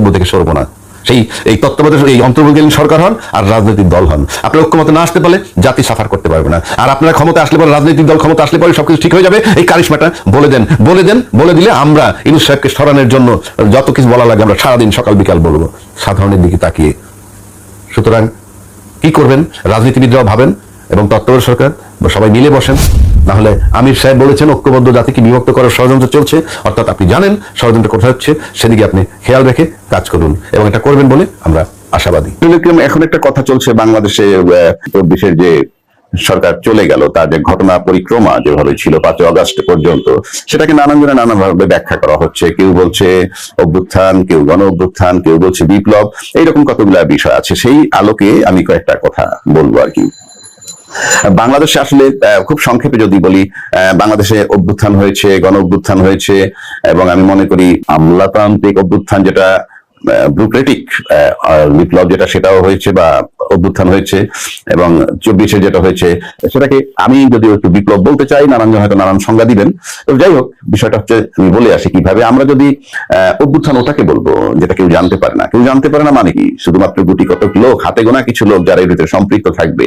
বক্তব্য থেকে সরবো না। এই তত্ত্বাবধায়ক এই অন্তর্বর্তীকালীন সরকার হন আর রাজনৈতিক দল হন, আপনারা ঐক্যমতে না আসতে পারলে জাতি সাফার করতে পারবে না। আর আপনারা ক্ষমতা আসলে পরে, রাজনৈতিক দল ক্ষমতা আসলে পরে সবকিছু ঠিক হয়ে যাবে, এই কারিশমাটা বলে দিলে আমরা ইউনূস সাহেবকে সরানোর জন্য যত কিছু বলা লাগে আমরা সারাদিন সকাল বিকাল বলবো, সাধারণের দিকে তাকিয়ে। সুতরাং কি করবেন, রাজনীতিবিদরাও ভাবেন এবং তত্ত্বাবধায়ক সরকার সবাই মিলে বসেন। না হলে আমির সাহেব বলেছেন ঐক্যবদ্ধ জাতিকে বিভক্ত করার ষড়যন্ত্র চলছে, অর্থাৎ আপনি জানেন ষড়যন্ত্র কোথায় হচ্ছে, সেদিকে আপনি খেয়াল রেখে কাজ করুন এবং এটা করবেন বলে আমরা আশাবাদী। এখন একটা কথা চলছে বাংলাদেশে, দেশের যে সরকার চলে গেল তার যে ঘটনা পরিক্রমা যেভাবে ছিল 5 আগস্ট পর্যন্ত, সেটাকে নানানজনে নানাভাবে ব্যাখ্যা করা হচ্ছে। কেউ বলছে অভ্যুত্থান, কেউ গণ অভ্যুত্থান, কেউ বলছে বিপ্লব, এইরকম কতগুলা বিষয় আছে। সেই আলোকে আমি কয়েকটা কথা বলবো আর কি। বাংলাদেশে আসলে খুব সংক্ষেপে যদি বলি, বাংলাদেশে অভ্যুত্থান হয়েছে, গণ অভ্যুত্থান হয়েছে, এবং আমি মনে করি আমলাতান্ত্রিক অভ্যুত্থান যেটা, ব্যুরোক্রেটিক বিপ্লব যেটা, সেটাও হয়েছে বা অভ্যুত্থান হয়েছে, এবং 24-এ যেটা হয়েছে সেটাকে আমি যদি একটু বিপ্লব বলতে চাই, নানানজন হয়তো নানান সংজ্ঞা দিবেন। তো যাই হোক, বিষয়টা হচ্ছে আমি বলে আসি কিভাবে আমরা যদি অভ্যুত্থান ওটাকে বলবো যেটা কেউ জানতে পারে না। কেউ জানতে পারে না মানে কি, শুধুমাত্র গুটি কতক লোক, হাতে গোনা কিছু লোক যারা এর ভিতরে সম্পৃক্ত থাকবে,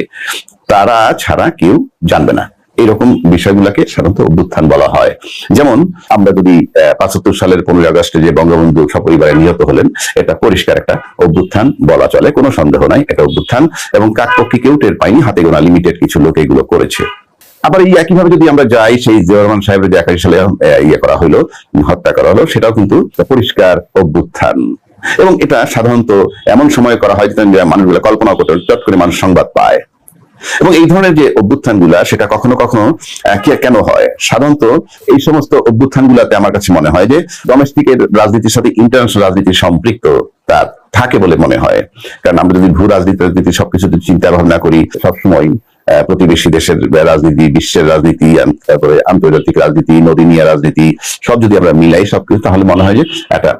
তারা ছাড়া কেউ জানবে না। এইরকম বিষয়গুলোকে সাধারণত অভ্যুত্থান বলা হয়। যেমন আমরা যদি 75 সালের 15 আগস্টে যে বঙ্গবন্ধু সপরিবারে নিহত হলেন, এটা পরিষ্কার একটা অভ্যুত্থান বলা চলে, কোনো সন্দেহ নাই এটা অভ্যুত্থান, এবং কাকপক্ষী কেউ টের পায়নি, হাতে গোনা লিমিটেড কিছু লোক এগুলো করেছে। আবার এই একইভাবে যদি আমরা যাই, সেই জিয়াউর রহমান সাহেবের যে 81 সালে করা হলো, হত্যা করা হলো, সেটাও কিন্তু পরিষ্কার অভ্যুত্থান। এবং এটা সাধারণত এমন সময় করা হয় যেন মানুষগুলো কল্পনা করতে চট করে মানুষ সংবাদ পায়। এবং এই ধরনের যে অভ্যুত্থান গুলা, সেটা কখনো কখনো কেন হয়, সাধারণত এই সমস্ত অভ্যুত্থান গুলাতে আমার কাছে মনে হয় যে ডোমেস্টিকের রাজনীতির সাথে ইন্টারন্যাশনাল রাজনীতির সম্পৃক্ত তা থাকে বলে মনে হয়। কারণ আমরা যদি ভূ রাজনীতি সবকিছু চিন্তা ভাবনা করি, সবসময় প্রতিবেশী দেশের রাজনীতি, বিশ্বের রাজনীতি, তারপরে আন্তর্জাতিক রাজনীতি, নদীনিয়া রাজনীতি, সব যদি আমরা মিলাই সবকিছু, তাহলে মনে হয় যে একটা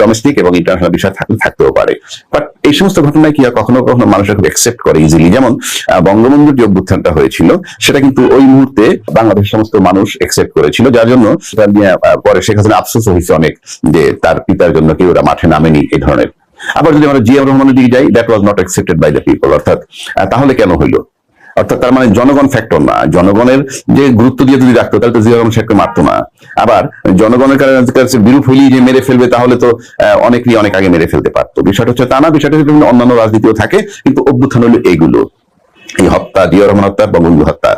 ডোমেস্টিক এবং ইন্টারন্যাশনাল বিষয় থাকতেও পারে। বাট এই সমস্ত ঘটনায় কি কখনো কখনো মানুষের খুব একসেপ্ট করে ইজিলি। যেমন বঙ্গবন্ধুর যে অভ্যুত্থানটা হয়েছিল, সেটা কিন্তু ওই মুহূর্তে বাংলাদেশের সমস্ত মানুষ একসেপ্ট করেছিল, যার জন্য সেটা নিয়ে পরে শেখ হাসিনা আফসোস হয়েছে অনেক যে তার পিতার জন্য কেউ ওরা মাঠে নামেনি এই ধরনের। আবার যদি আমরা জিয়াউর রহমানের দিকে যাই, that was not accepted by the people. অর্থাৎ তাহলে কেন হইলো, অর্থাৎ তার মানে জনগণ ফ্যাক্টর না। জনগণের যে গুরুত্ব দিয়ে যদি রাখতো, তাহলে তো জিয়াউর রহমান সাহেবকে মারতো না। আবার জনগণের কাছে বিরূপ হইলেই যে মেরে ফেলবে, তাহলে তো অনেকেই অনেক আগে মেরে ফেলতে পারতো। বিষয়টা হচ্ছে তা না, বিষয়টা হচ্ছে অন্যান্য রাজনীতিও থাকে, কিন্তু অভ্যুত্থান হলো এইগুলো, এই হত্যা, জিয়াউর রহমান হত্যা, বঙ্গবন্ধু হত্যা।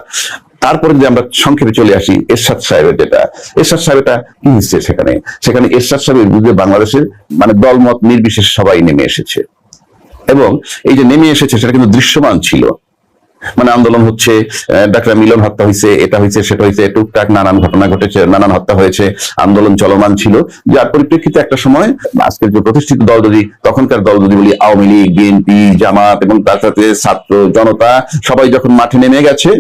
তারপরে যদি আমরা সংক্ষেপে চলে আসি, এরশাদ সাহেবের যেটা, এরশাদ সাহেবটা কি হচ্ছে, সেখানে এরশাদ সাহেবের বিরুদ্ধে বাংলাদেশের মানে দলমত নির্বিশেষে সবাই নেমে এসেছে, এবং এই যে নেমে এসেছে সেটা কিন্তু দৃশ্যমান ছিল। মানে আন্দোলন হচ্ছে, ডাক্তার মিলন হত্যা হয়েছে, এটা হয়েছে, সেটা হয়েছে, টুকটাক নানান ঘটনা ঘটেছে, নানান হত্যা হয়েছে, আন্দোলন চলমান ছিল। যার পরিপ্রেক্ষিতে একটা সময় আজকের যে প্রতিষ্ঠিত দল, যদি তখনকার দল যদি বলি, আওয়ামী লীগ, বিএনপি, জামাত এবং তার সাথে ছাত্র জনতা সবাই যখন মাঠে নেমে গেছে,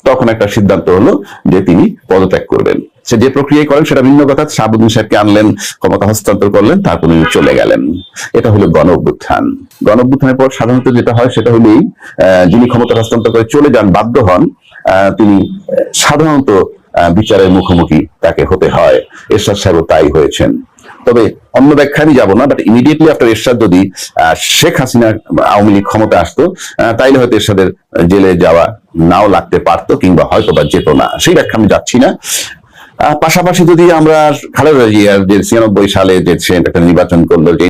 তখন একটা সিদ্ধান্ত হলো যে তিনি পদত্যাগ করবেন। সে যে প্রক্রিয়া করেন সেটা ভিন্ন কথা। শাহাবুদ্দিন সাহেবকে আনলেন, ক্ষমতা হস্তান্তর করলেন, তারপর উনি চলে গেলেন। এটা হলো গণ অভ্যুত্থান। গণ অভ্যুত্থানের পর সাধারণত যেটা হয় সেটা হলেই যিনি ক্ষমতা হস্তান্তর করে চলে যান, বাধ্য হন, তিনি সাধারণত বিচারের মুখোমুখি তাকে হতে হয়। এরশাদ সাহেবও তাই হয়েছেন। তবে অন্য ব্যাখ্যা আমি যাবো না, বাট ইমিডিয়েটলি আফটার এরশাদ যদি শেখ হাসিনা আওয়ামী লীগ ক্ষমতা আসতো, তাইলে হয়তো এরশাদের জেলে যাওয়া নাও লাগতে পারতো, কিংবা হয়তো বা যেত না, সেই ব্যাখ্যা আমি যাচ্ছি না। পাশাপাশি যদি আমরা খালেদা জিয়ার যে 96 সালে যে একটা নির্বাচন করলো, যে